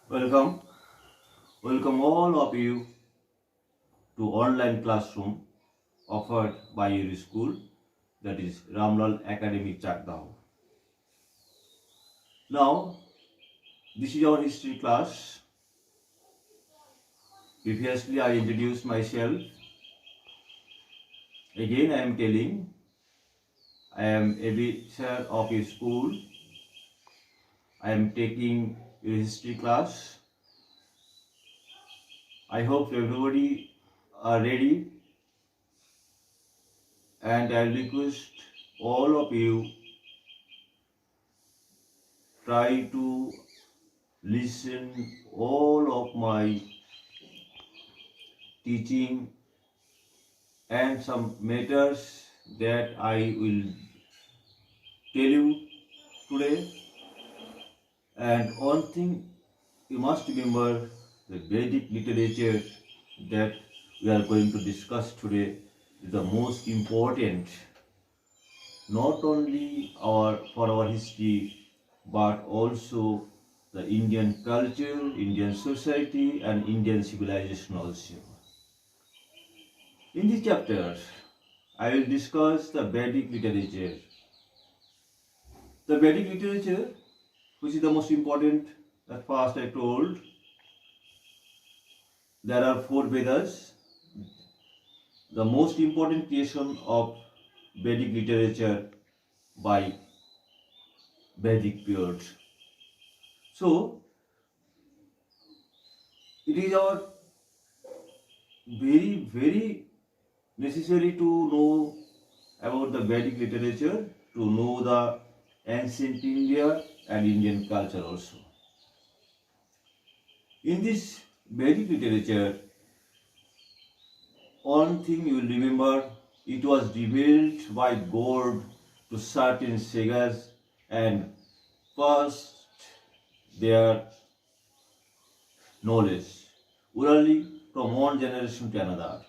Welcome, welcome all of you to online classroom offered by your school, that is Ramlal Academy Chakdao. Now, this is our history class. Previously, I introduced myself. Again, I am telling I am a teacher of a school. I am taking a history class. I hope everybody are ready, and I request all of you try to listen all of my teaching and some matters that I will tell you today. And one thing you must remember, the Vedic literature that we are going to discuss today is the most important, not only for our history but also the Indian culture, Indian society and Indian civilization also. In this chapter, I will discuss the Vedic literature. The Vedic literature, which is the most important, at first I told, there are four Vedas. The most important creation of Vedic literature by Vedic periods. So, it is our very necessary to know about the Vedic literature, to know the ancient India and Indian culture also. In this Vedic literature, one thing you will remember, it was revealed by God to certain sagas and passed their knowledge orally from one generation to another.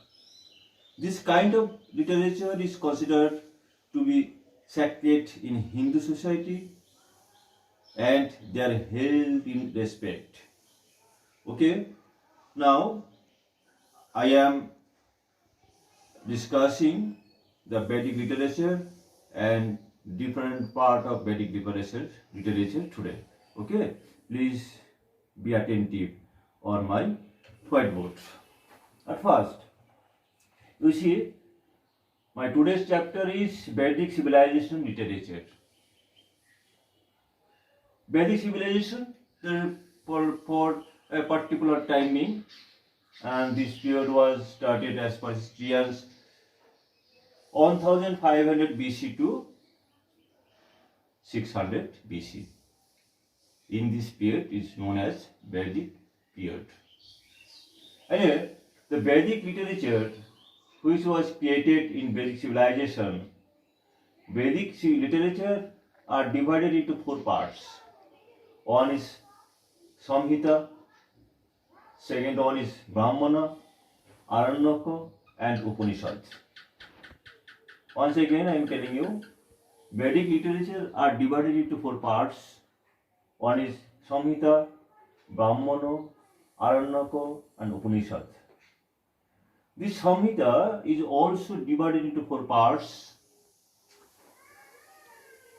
This kind of literature is considered to be sacred in Hindu society and they are held in respect. Okay, now I am discussing the Vedic literature and different part of Vedic literature today. Okay, please be attentive on my whiteboard. At first, you see, my today's chapter is Vedic civilization literature. Vedic civilization for a particular timing, and this period was started as per historians 1500 BC to 600 BC. In this period is known as Vedic period. Anyway, the Vedic literature which was created in Vedic civilization, Vedic literature are divided into four parts. One is Samhita, second one is Brahmana, Aranyaka and Upanishad. Once again I am telling you, Vedic literature are divided into four parts. One is Samhita, Brahmana, Aranyaka and Upanishad. This Samhita is also divided into four parts.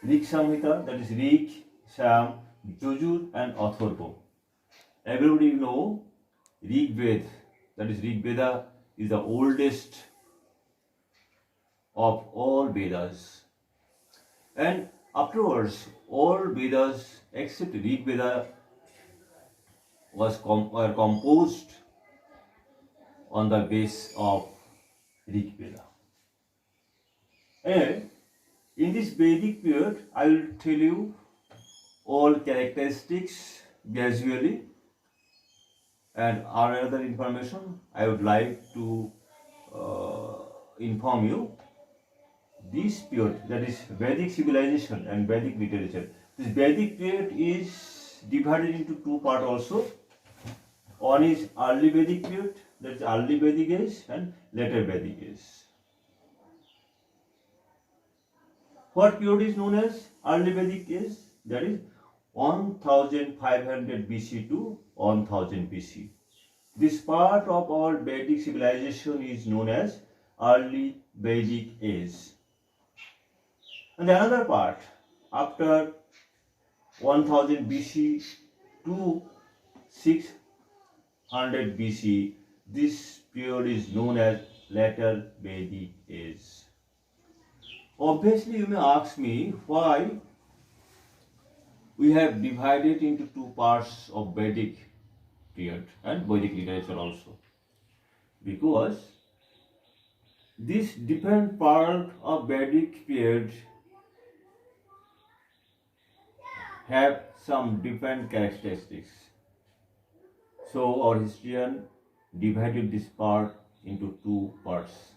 Rig Samhita, that is Rig, Sam, Jujur and Atharva. Everybody know Rig Veda, that is Rig Veda is the oldest of all Vedas. And afterwards, all Vedas except Rig Veda were composed on the base of Rig Veda. And in this Vedic period, I will tell you all characteristics gradually, and another information I would like to inform you. This period, that is Vedic civilization and Vedic literature, this Vedic period is divided into two parts also. One is early Vedic period, that is early Vedic age, and later Vedic age. What period is known as early Vedic age? That is 1500 BC to 1000 BC. This part of our Vedic civilization is known as early Vedic age. And another part, after 1000 BC to 600 BC, this period is known as later Vedic age. Obviously, you may ask me why we have divided into two parts of Vedic period and Vedic literature also. Because this different part of Vedic period have some different characteristics. So our historian divided this part into two parts.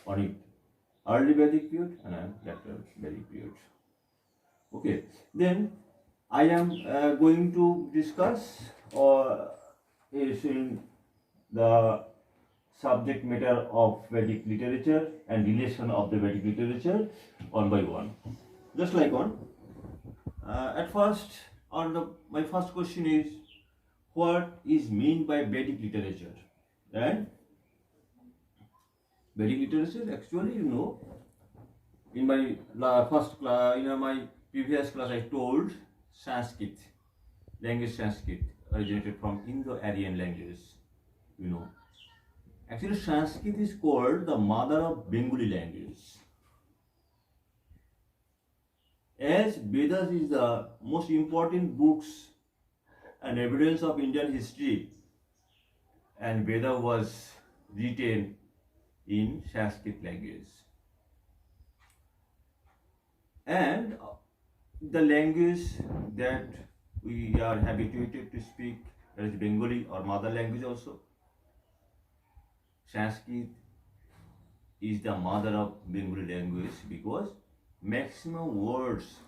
On it, early Vedic period and later Vedic period. Okay, then I am going to discuss is in the subject matter of Vedic literature and relation of the Vedic literature one by one. Just like one. At first, my first question is, what is meant by Vedic literature? And Vedic literature, actually, in my first class, in my previous class, I told Sanskrit, language Sanskrit, originated from Indo-Aryan language. Actually, Sanskrit is called the mother of Bengali language. As Vedas is the most important books and evidence of Indian history, and Veda was written in Sanskrit language. And the language that we are habituated to speak, that is Bengali or mother language also. Sanskrit is the mother of Bengali language because maximum words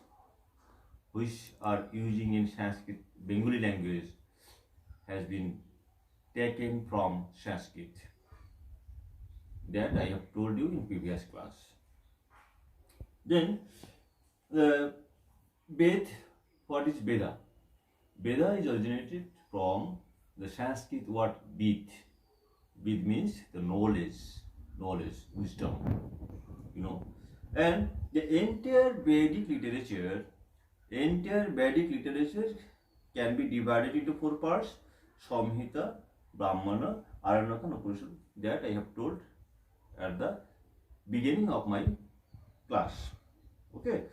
which are using in Sanskrit Bengali language has been taken from Sanskrit. That I have told you in previous class. Then what is Veda? Veda is originated from the Sanskrit word Vid. Vid means the knowledge, wisdom, And the entire Vedic literature can be divided into four parts: Samhita, Brahmana, Aranyaka, and Upanishad. That I have told at the beginning of my class. Okay.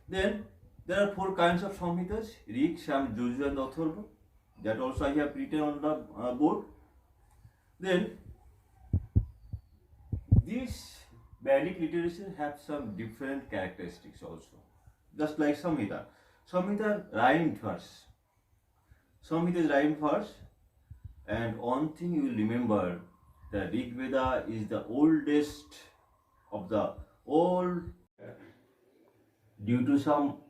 Then there are four kinds of Samhitas: Rig, Sam, Yajur, and Atharva. That also I have written on the board. Then these Vedic literature have some different characteristics also. Just like Samhita. Samhita rhymed verse. Samhita is rhymed verse. And one thing you will remember, the Rig Veda is the oldest of the old. Due to some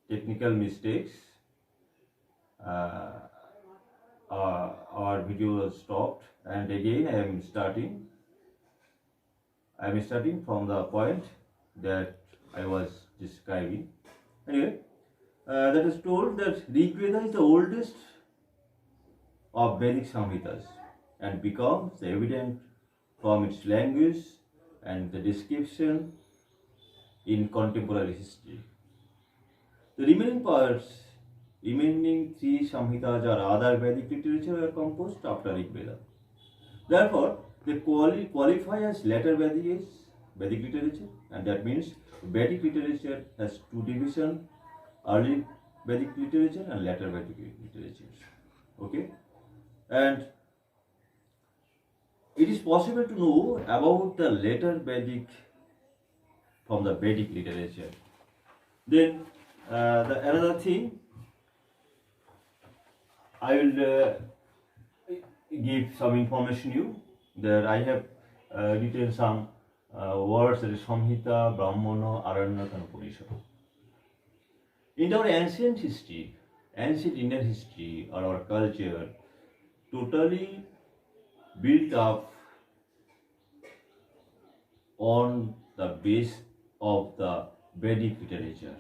technical mistakes, our video was stopped, and again I am starting from the point that I was describing. Anyway, that is told that Rig Veda is the oldest of Vedic Samhitas and becomes evident from its language and the description in contemporary history. The remaining three Samhitas or other Vedic literature were composed after Rig Veda. Therefore, they qualify as later Vedic literature, and that means Vedic literature has two divisions: early Vedic literature and later Vedic literature. Okay, and it is possible to know about the later Vedic from the Vedic literature. Then another thing, I will give some information you that I have written some words, that is Samhita, Brahmana, Aranyaka, and Upanishad. In our ancient Indian history or our culture, totally built up on the base of the Vedic literature.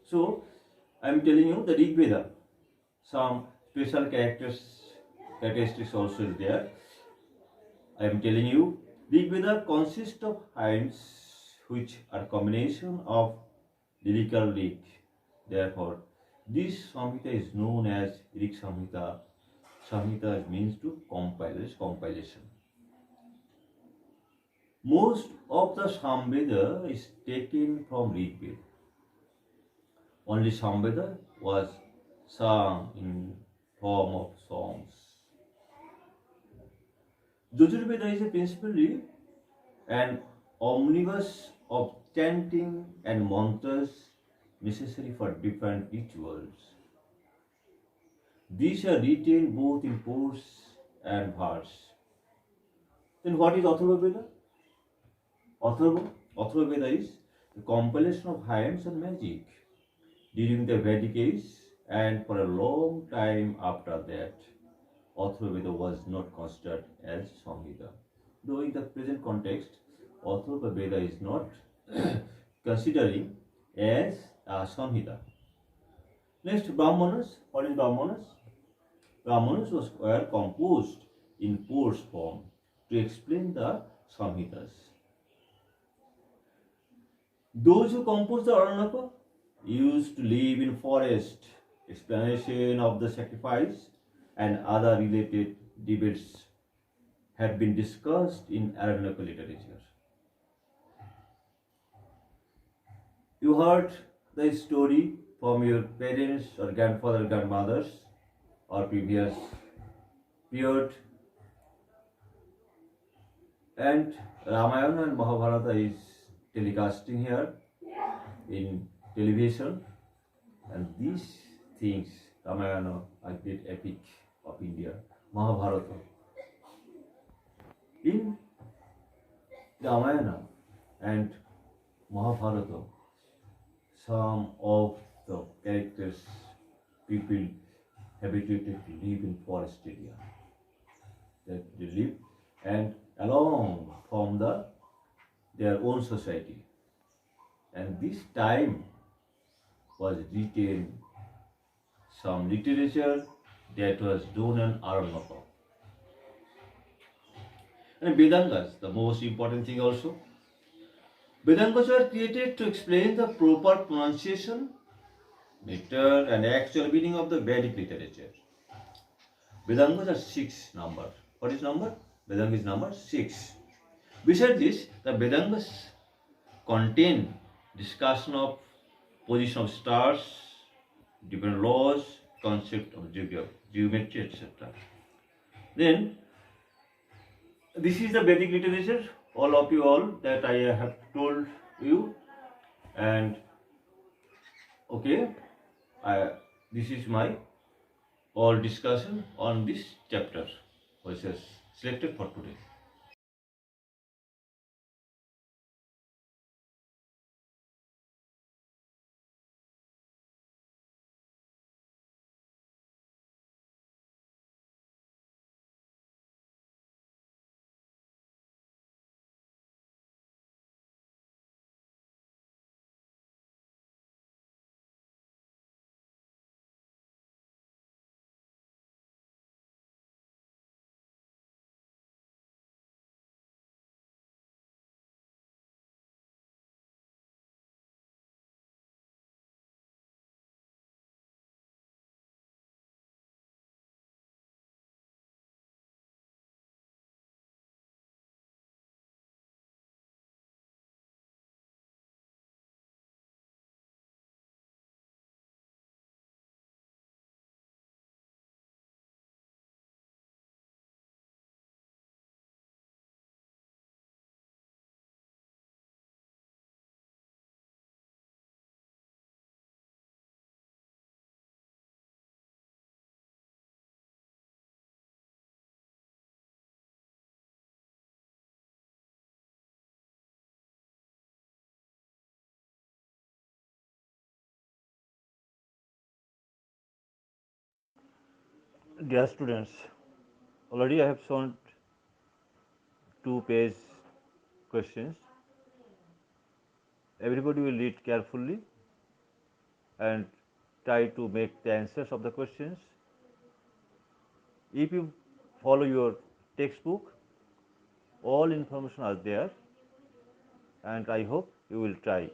So, I am telling you the Rig Veda. Some special characteristics also is there. I am telling you, Rig Veda consists of hymns which are combination of lyrical rig. Therefore, this Samhita is known as Rig Samhita. Samhita means to compilation. Most of the Samveda is taken from Rig Veda. Only Samveda was sung in form of songs. Yajurveda is principally an omnibus of chanting and mantras necessary for different rituals. These are written both in prose and verse. Then what is Atharva Veda? Atharva Veda is the compilation of hymns and magic during the Vedic age and for a long time after that. Atharva Veda was not considered as Samhita. Though in the present context, Atharva Veda is not considering as a Samhita. Next, Brahmanas. What is Brahmanas? Brahmanas were composed in prose form to explain the Samhitas. Those who composed the Aranaka used to live in forest. Explanation of the sacrifice and other related debates have been discussed in Aranaka literature. You heard the story from your parents or grandfather, grandmothers, or previous period, and Ramayana and Mahabharata is telecasting here in television, and these things, Ramayana, a great epic of India, Mahabharata. In Ramayana and Mahabharata, some of the characters, people habituated to live in forest area, that they live and along from their own society. And this time was written some literature that was known as Aranaka. And Vedangas, the most important thing also. Vedangas were created to explain the proper pronunciation, meter, and actual meaning of the Vedic literature. Vedangas are six number. What is number? Vedanga is number 6. Besides this, the Vedangas contain discussion of position of stars, different laws, concept of geometry, etc. Then, this is the Vedic literature, all that I have told you, and okay, this is my all discussion on this chapter, which is selected for today. Dear students, already I have shown 2-page questions. Everybody will read carefully and try to make the answers of the questions. If you follow your textbook, all information are there, and I hope you will try.